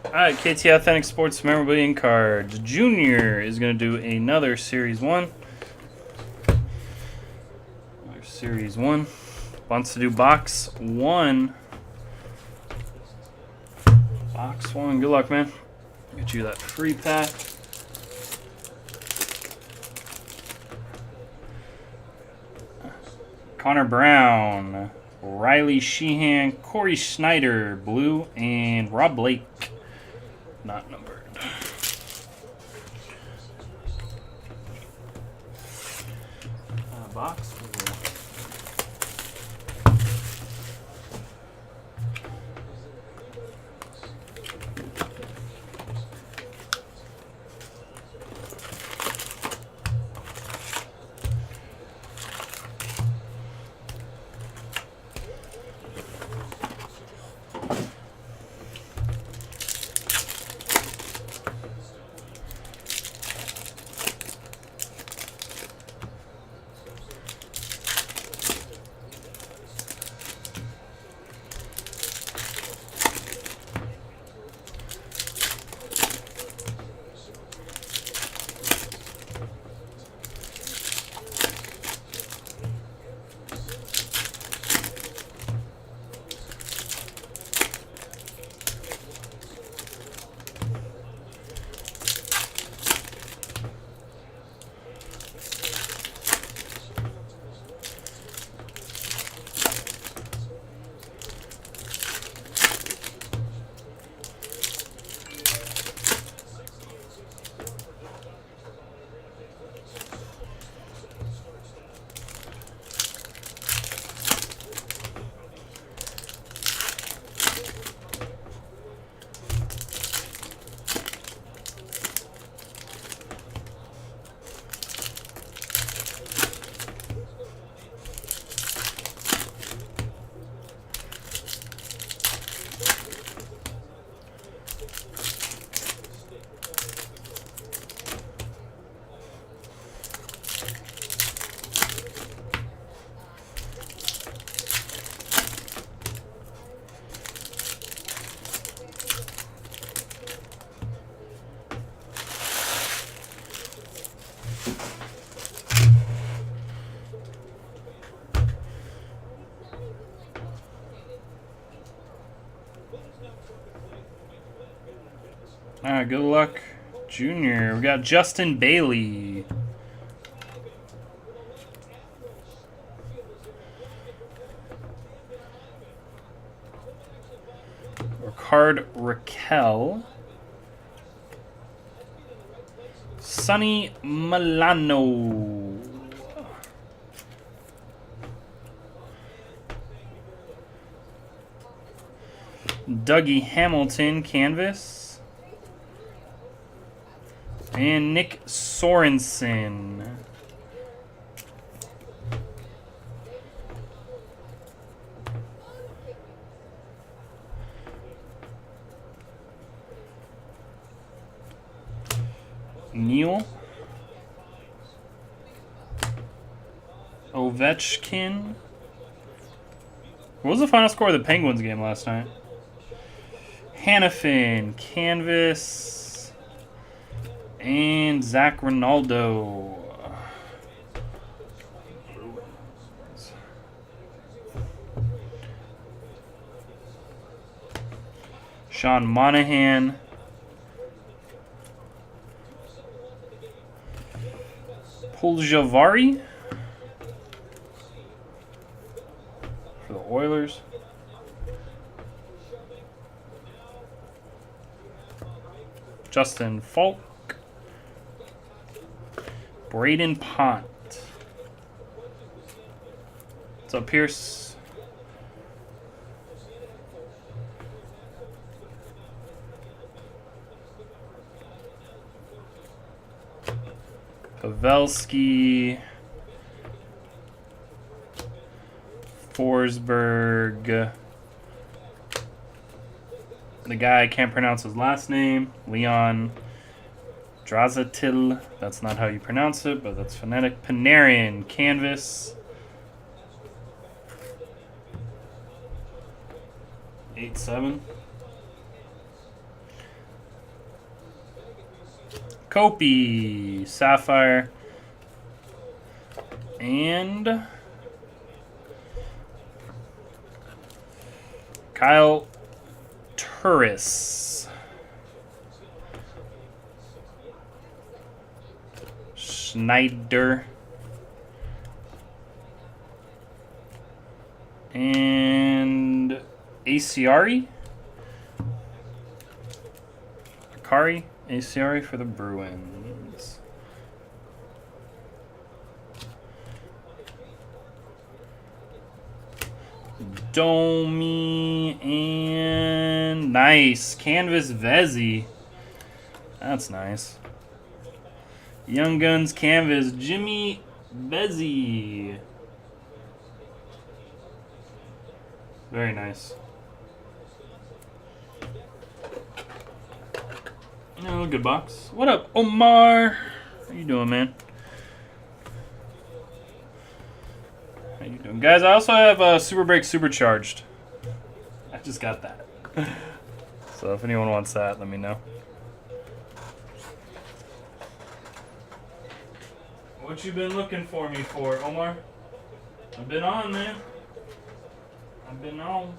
Alright, KTAuthentics Sports Memorabilia and Cards. Junior is going to do another Series 1. Another Series 1. Wants to do Box 1. Box 1. Good luck, man. Get you that free pack. Connor Brown, Riley Sheehan, Corey Schneider, blue, and Rob Blake, not numbered. Box. Alright, good luck, Junior. We got Justin Bailey. Ricard Raquel. Sonny Milano. Dougie Hamilton canvas. And Nick Sorensen. Neil. Ovechkin. What was the final score of the Penguins game last night? Hannafin, canvas. And Zach Ronaldo. Sean Monahan. Puljavari for the Oilers. Justin Falk. Braden Pont. What's up, Pierce? Pavelski. Forsberg. The guy I can't pronounce his last name. Leon Drazatil. That's not how you pronounce it, but that's phonetic. Panarin, canvas. 8-7. Kopi, Sapphire, and Kyle Turris. Schneider. And Acari? Acari for the Bruins. Domi and nice. Canvas Vezi. That's nice. Young Guns Canvas Jimmy Vezi. Very nice. Oh, good box. What up, Omar? How you doing, man? How you doing? Guys, I also have Super Break Supercharged. I just got that. So if anyone wants that, let me know. What you been looking for me for, Omar? I've been on, man. I've been on.